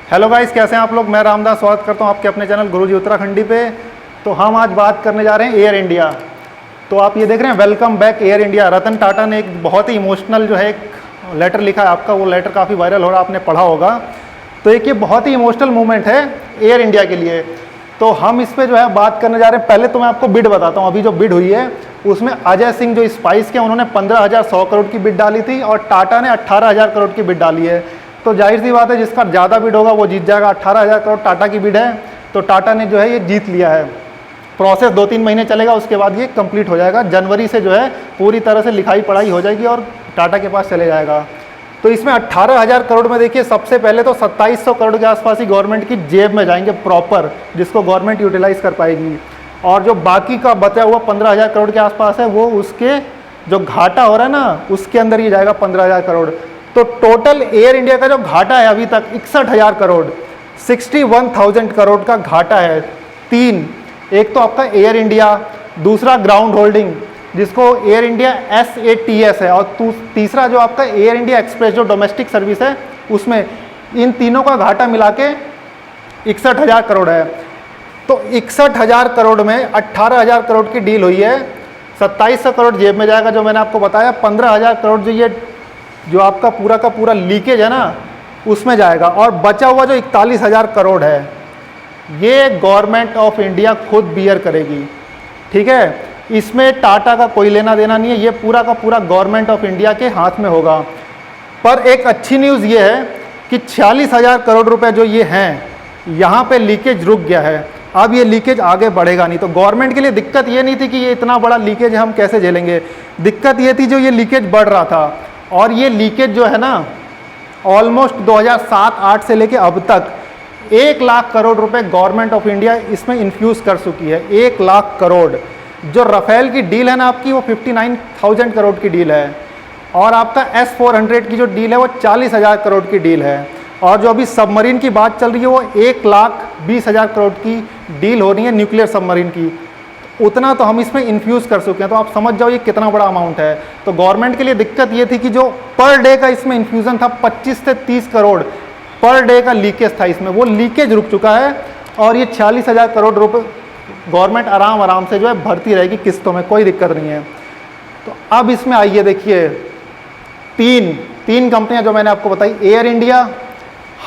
Hello guys, कैसे हैं आप लोग। मैं रामदास स्वागत करता हूं आपके अपने चैनल गुरुजी उत्तराखंडी पे। तो हम आज बात करने जा रहे हैं एयर इंडिया। तो आप ये देख रहे हैं welcome back air India. Ratan Tata ने एक बहुत ही इमोशनल जो है एक लेटर लिखा है आपका, वो लेटर काफ़ी वायरल हो रहा है, आपने पढ़ा होगा। तो एक ये बहुत ही इमोशनल मूवमेंट है एयर इंडिया के लिए। तो हम इस पर जो है बात करने जा रहे हैं। पहले तो मैं आपको बिड बताता हूँ। अभी जो बिड हुई है उसमें अजय सिंह जो स्पाइस के, उन्होंने 15,100 करोड़ की बिड डाली थी और टाटा ने 18,000 करोड़ की बिड डाली है। तो जाहिर सी बात है जिसका ज़्यादा बिड होगा वो जीत जाएगा। 18,000 करोड़ टाटा की बिड है, तो टाटा ने जो है ये जीत लिया है। प्रोसेस 2-3 महीने चलेगा, उसके बाद ये कंप्लीट हो जाएगा। जनवरी से जो है पूरी तरह से लिखाई पढ़ाई हो जाएगी और टाटा के पास चले जाएगा। तो इसमें 18,000 करोड़ में देखिए, सबसे पहले तो 2700 करोड़ के आसपास ही गवर्नमेंट की जेब में जाएंगे प्रॉपर, जिसको गवर्नमेंट यूटिलाइज कर पाएगी। और जो बाकी का बचा हुआ 15,000 करोड़ के आसपास है, वो उसके जो घाटा हो रहा है ना, उसके अंदर ही जाएगा 15,000 करोड़। तो टोटल एयर इंडिया का जो घाटा है अभी तक 61,000 करोड़, 61,000 करोड़ का घाटा है। तीन, एक तो आपका एयर इंडिया, दूसरा ग्राउंड होल्डिंग जिसको एयर इंडिया SATS है, और तीसरा जो आपका एयर इंडिया एक्सप्रेस जो डोमेस्टिक सर्विस है उसमें, इन तीनों का घाटा मिला के 61,000 करोड़ है। तो 61,000 करोड़ में 18,000 करोड़ की डील हुई है। 2700 करोड़ जेब में जाएगा जो मैंने आपको बताया। 15,000 करोड़ जो आपका पूरा का पूरा लीकेज है ना, उसमें जाएगा। और बचा हुआ जो 41,000 करोड़ है, ये गवर्नमेंट ऑफ इंडिया खुद बियर करेगी। ठीक है, इसमें टाटा का कोई लेना देना नहीं है, ये पूरा का पूरा गवर्नमेंट ऑफ इंडिया के हाथ में होगा। पर एक अच्छी न्यूज़ ये है कि 46,000 करोड़ रुपए जो ये हैं, यहाँ पे लीकेज रुक गया है। अब ये लीकेज आगे बढ़ेगा नहीं। तो गवर्नमेंट के लिए दिक्कत ये नहीं थी कि ये इतना बड़ा लीकेज है, हम कैसे झेलेंगे। दिक्कत ये थी जो ये लीकेज बढ़ रहा था। और ये लीकेज जो है ना, ऑलमोस्ट 2007-8 से लेके अब तक 1 लाख करोड़ रुपए गवर्नमेंट ऑफ इंडिया इसमें इन्फ्यूज़ कर चुकी है। 1 लाख करोड़। जो राफेल की डील है ना आपकी, वो 59,000 करोड़ की डील है। और आपका S-400 की जो डील है वो 40,000 करोड़ की डील है। और जो अभी सबमरीन की बात चल रही है वो 1,20,000 करोड़ की डील हो रही है न्यूक्लियर सबमरीन की। उतना तो हम इसमें इन्फ्यूज़ कर चुके हैं। तो आप समझ जाओ ये कितना बड़ा अमाउंट है। तो गवर्नमेंट के लिए दिक्कत ये थी कि जो पर डे का इसमें इन्फ्यूज़न था 25 से 30 करोड़ पर डे का लीकेज था इसमें, वो लीकेज रुक चुका है। और ये 46,000 करोड़ रुपये गवर्नमेंट आराम से जो है भरती रहेगी किस्तों में, कोई दिक्कत नहीं है। तो अब इसमें आइए देखिए, तीन कंपनियां जो मैंने आपको बताई। एयर इंडिया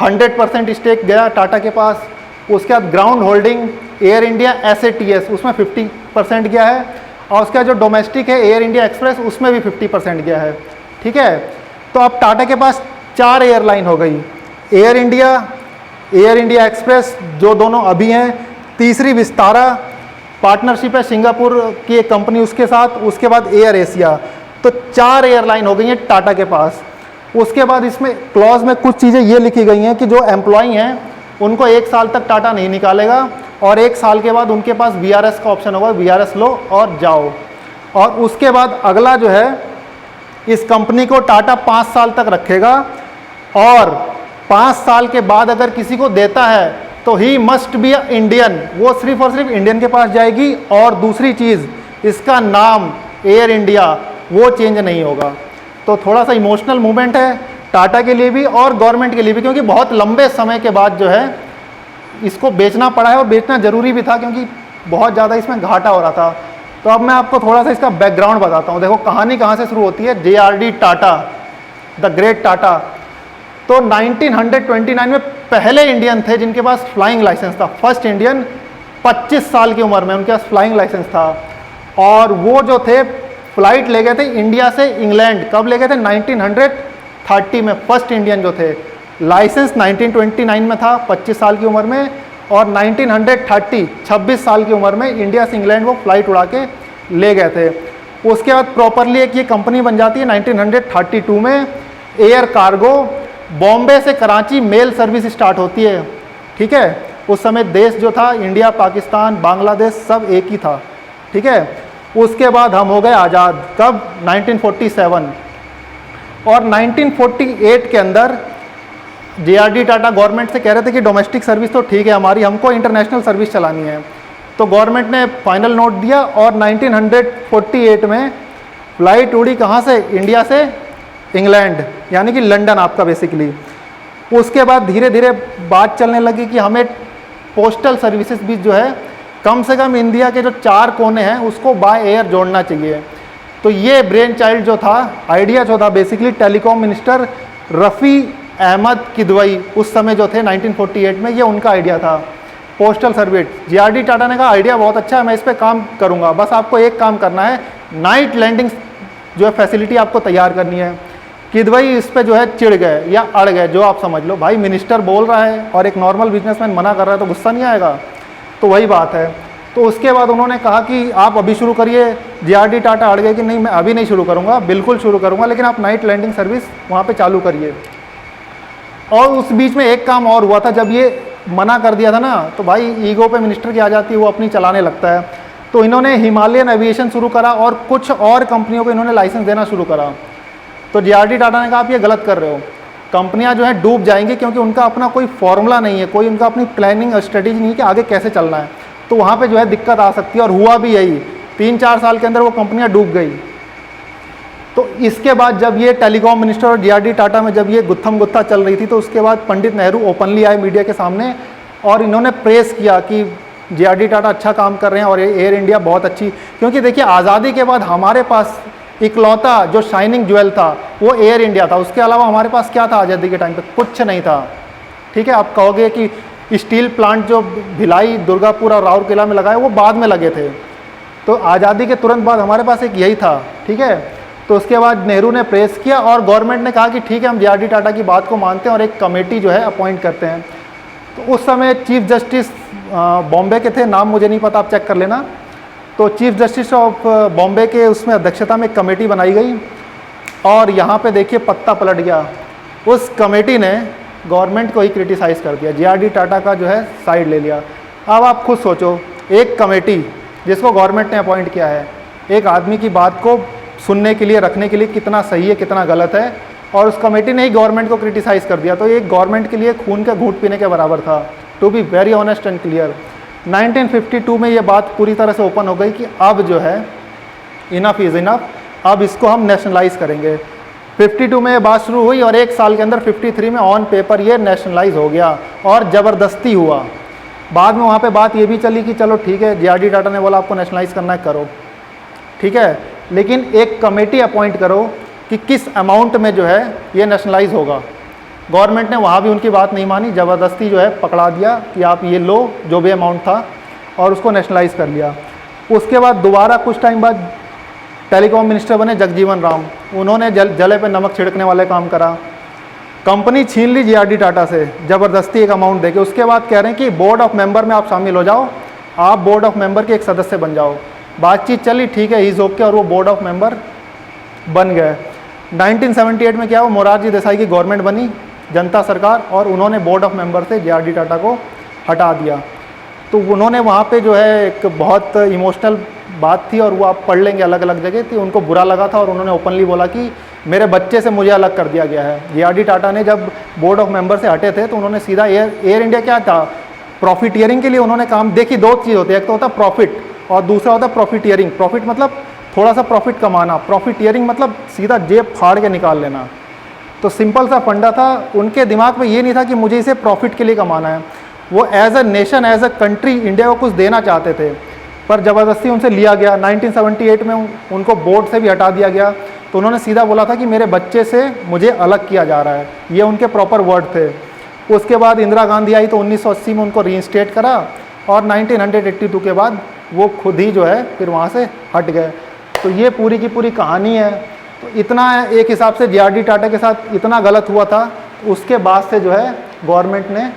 100% स्टेक गया टाटा के पास। उसके बाद ground holding air India SATS, उसमें 50% गया है। और उसका जो डोमेस्टिक है एयर इंडिया एक्सप्रेस, उसमें भी 50% गया है। ठीक है, तो अब टाटा के पास 4 एयरलाइन हो गई। एयर इंडिया एक्सप्रेस जो दोनों अभी हैं, तीसरी विस्तारा पार्टनरशिप है सिंगापुर की एक कंपनी उसके साथ, उसके बाद एयर एशिया। तो 4 एयरलाइन हो गई हैं टाटा के पास। उसके बाद इसमें क्लॉज में कुछ चीज़ें ये लिखी गई हैं कि जो एम्प्लॉई हैं उनको 1 साल तक टाटा नहीं निकालेगा, और 1 साल के बाद उनके पास VRS का ऑप्शन होगा, VRS लो और जाओ। और उसके बाद अगला जो है, इस कंपनी को टाटा 5 साल तक रखेगा, और 5 साल के बाद अगर किसी को देता है तो he must be a Indian, वो सिर्फ और सिर्फ इंडियन के पास जाएगी। और दूसरी चीज़, इसका नाम एयर इंडिया वो चेंज नहीं होगा। तो थोड़ा सा इमोशनल मूवमेंट है टाटा के लिए भी और गवर्नमेंट के लिए भी, क्योंकि बहुत लंबे समय के बाद जो है इसको बेचना पड़ा है, और बेचना ज़रूरी भी था क्योंकि बहुत ज़्यादा इसमें घाटा हो रहा था। तो अब मैं आपको थोड़ा सा इसका बैकग्राउंड बताता हूँ। देखो कहानी कहाँ से शुरू होती है। JRD Tata, the great Tata, तो 1929 में पहले इंडियन थे जिनके पास फ्लाइंग लाइसेंस था। फर्स्ट इंडियन 25 साल की उम्र में उनके पास फ्लाइंग लाइसेंस था। और वो जो थे फ्लाइट ले गए थे इंडिया से इंग्लैंड। कब ले गए थे? 1930 में फर्स्ट इंडियन जो थे। लाइसेंस 1929 में था 25 साल की उम्र में, और 1930 26 साल की उम्र में इंडिया से इंग्लैंड वो फ्लाइट उड़ा के ले गए थे। उसके बाद प्रॉपरली एक ये कंपनी बन जाती है 1932 में, एयर कार्गो। बॉम्बे से कराची मेल सर्विस स्टार्ट होती है। ठीक है, उस समय देश जो था इंडिया, पाकिस्तान, बांग्लादेश सब एक ही था। ठीक है, उसके बाद हम हो गए आज़ाद। कब? 1947। और 1948 के अंदर JRD टाटा गवर्नमेंट से कह रहे थे कि डोमेस्टिक सर्विस तो ठीक है हमारी, हमको इंटरनेशनल सर्विस चलानी है। तो गवर्नमेंट ने फाइनल नोट दिया, और 1948 में फ्लाइट उड़ी कहाँ से? इंडिया से इंग्लैंड, यानी कि लंदन आपका बेसिकली। उसके बाद धीरे धीरे बात चलने लगी कि हमें पोस्टल सर्विसेज भी जो है कम से कम इंडिया के जो 4 कोने हैं उसको बाय एयर जोड़ना चाहिए। तो ये ब्रेन चाइल्ड जो था, आइडिया जो था basically telecom minister Rafi Ahmed Kidwai उस समय जो थे 1948 में, ये उनका आइडिया था पोस्टल सर्विस। JRD टाटा ने कहा आइडिया बहुत अच्छा है, मैं इस पर काम करूँगा, बस आपको एक काम करना है, नाइट लैंडिंग जो है फैसिलिटी आपको तैयार करनी है। किदवई इस पे जो है चिढ़ गए या अड़ गए, जो आप समझ लो। भाई मिनिस्टर बोल रहा है और एक नॉर्मल बिजनेसमैन मना कर रहा है तो गुस्सा नहीं आएगा? तो वही बात है। तो उसके बाद उन्होंने कहा कि आप अभी शुरू करिए। JRD टाटा अड़ गए कि नहीं, मैं अभी नहीं शुरू करूँगा, बिल्कुल शुरू करूँगा, लेकिन आप नाइट लैंडिंग सर्विस वहाँ पर चालू करिए। और उस बीच में एक काम और हुआ था, जब ये मना कर दिया था ना, तो भाई ईगो पे मिनिस्टर की आ जाती है, वो अपनी चलाने लगता है। तो इन्होंने हिमालयन एविएशन शुरू करा और कुछ और कंपनियों को इन्होंने लाइसेंस देना शुरू करा। तो JRD टाटा ने कहा आप ये गलत कर रहे हो, कंपनियां जो है डूब जाएंगी, क्योंकि उनका अपना कोई फॉर्मूला नहीं है, कोई उनका अपनी प्लानिंग और स्ट्रेटेजी नहीं है कि आगे कैसे चलना है। तो वहाँ पे जो है दिक्कत आ सकती है, और हुआ भी यही। 3-4 साल के अंदर वो कंपनियां डूब गई। तो इसके बाद जब ये टेलीकॉम मिनिस्टर और JRD टाटा में जब ये गुत्थम गुत्था चल रही थी, तो उसके बाद पंडित नेहरू ओपनली आए मीडिया के सामने और इन्होंने प्रेस किया कि JRD टाटा अच्छा काम कर रहे हैं और एयर इंडिया बहुत अच्छी। क्योंकि देखिए आज़ादी के बाद हमारे पास इकलौता जो शाइनिंग ज्वेल था वो एयर इंडिया था। उसके अलावा हमारे पास क्या था आज़ादी के टाइम पे? कुछ नहीं था। ठीक है, आप कहोगे कि स्टील प्लांट जो भिलाई, दुर्गापुर और राउरकेला में लगाए वो बाद में लगे थे। तो आज़ादी के तुरंत बाद हमारे पास एक यही था। ठीक है, तो उसके बाद नेहरू ने प्रेस किया और गवर्नमेंट ने कहा कि ठीक है, हम JRD टाटा की बात को मानते हैं और एक कमेटी जो है अपॉइंट करते हैं। तो उस समय चीफ जस्टिस बॉम्बे के थे, नाम मुझे नहीं पता, आप चेक कर लेना। तो चीफ जस्टिस ऑफ बॉम्बे के उसमें अध्यक्षता में एक कमेटी बनाई गई और यहाँ पे देखिए पत्ता पलट गया। उस कमेटी ने गवर्नमेंट को ही क्रिटिसाइज़ कर दिया, JRD टाटा का जो है साइड ले लिया। अब आप खुद सोचो, एक कमेटी जिसको गवर्नमेंट ने अपॉइंट किया है, एक आदमी की बात को सुनने के लिए, रखने के लिए कितना सही है कितना गलत है, और उस कमेटी ने ही गवर्नमेंट को क्रिटिसाइज़ कर दिया। तो ये गवर्नमेंट के लिए खून का घूंट पीने के बराबर था, to be very honest and clear. 1952 में ये बात पूरी तरह से ओपन हो गई कि अब जो है इनफ इज़ इनफ, अब इसको हम नेशनलाइज करेंगे। 52 में ये बात शुरू हुई और एक साल के अंदर 53 में ऑन पेपर ये नेशनलाइज हो गया और ज़बरदस्ती हुआ। बाद में वहाँ पे बात ये भी चली कि चलो ठीक है, JRD टाटा ने बोला आपको नेशनलाइज करना है, करो, ठीक है, लेकिन एक कमेटी अपॉइंट करो कि किस अमाउंट में जो है ये नेशनलाइज होगा। गवर्नमेंट ने वहाँ भी उनकी बात नहीं मानी, ज़बरदस्ती जो है पकड़ा दिया कि आप ये लो जो भी अमाउंट था, और उसको नेशनलाइज कर लिया। उसके बाद दोबारा कुछ टाइम बाद टेलीकॉम मिनिस्टर बने जगजीवन राम। उन्होंने जले पे नमक छिड़कने वाले काम करा, कंपनी छीन ली JRD टाटा से ज़बरदस्ती एक अमाउंट देके। उसके बाद कह रहे हैं कि बोर्ड ऑफ मेंबर में आप शामिल हो जाओ, आप बोर्ड ऑफ मेंबर के एक सदस्य बन जाओ। बातचीत चली, ठीक है, इज़ ओके, और वो बोर्ड ऑफ मेंबर बन गए। 1978 में क्या हुआ, मोरारजी देसाई की गवर्नमेंट बनी, जनता सरकार, और उन्होंने बोर्ड ऑफ मेंबर से JRD टाटा को हटा दिया। तो उन्होंने वहाँ पे जो है एक बहुत इमोशनल बात थी, और वो आप पढ़ लेंगे, अलग अलग जगह थी, उनको बुरा लगा था और उन्होंने ओपनली बोला कि मेरे बच्चे से मुझे अलग कर दिया गया है। JRD टाटा ने जब बोर्ड ऑफ मेंबर से हटे थे तो उन्होंने सीधा एयर इंडिया क्या था, प्रॉफिटियरिंग के लिए उन्होंने काम, देखिए दो चीज़ होती है, एक तो होता है प्रॉफिट और दूसरा होता है प्रॉफिटियरिंग। प्रॉफिट मतलब थोड़ा सा प्रॉफिट कमाना, प्रॉफिटियरिंग मतलब सीधा जेब फाड़ के निकाल लेना। तो सिंपल सा फंडा था, उनके दिमाग में ये नहीं था कि मुझे इसे प्रॉफिट के लिए कमाना है। वो as a nation, as a country India को कुछ देना चाहते थे, पर ज़बरदस्ती उनसे लिया गया। 1978 में उनको बोर्ड से भी हटा दिया गया। तो उन्होंने सीधा बोला था कि मेरे बच्चे से मुझे अलग किया जा रहा है, ये उनके प्रॉपर वर्ड थे। उसके बाद इंदिरा गांधी आई तो 1980 में उनको रीइंस्टेट करा, और 1982 के बाद वो खुद ही जो है फिर वहाँ से हट गए। तो ये पूरी की पूरी कहानी है। तो इतना एक हिसाब से JRD टाटा के साथ इतना गलत हुआ था, उसके बाद से जो है गवर्नमेंट ने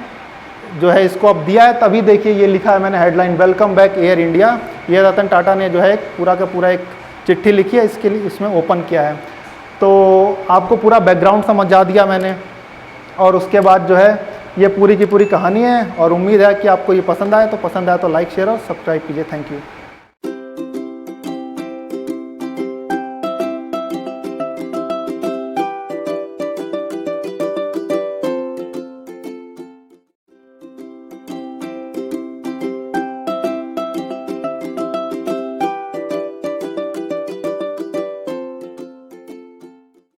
जो है इसको अब दिया है। तभी देखिए ये लिखा है मैंने headline, welcome back air India. ये रतन टाटा ने जो है पूरा का पूरा एक चिट्ठी लिखी है, इसके लिए इसमें ओपन किया है। तो आपको पूरा बैकग्राउंड समझा दिया मैंने, और उसके बाद जो है ये पूरी की पूरी कहानी है। और उम्मीद है कि आपको ये पसंद आए, तो पसंद आए तो लाइक, शेयर और सब्सक्राइब कीजिए। Thank you.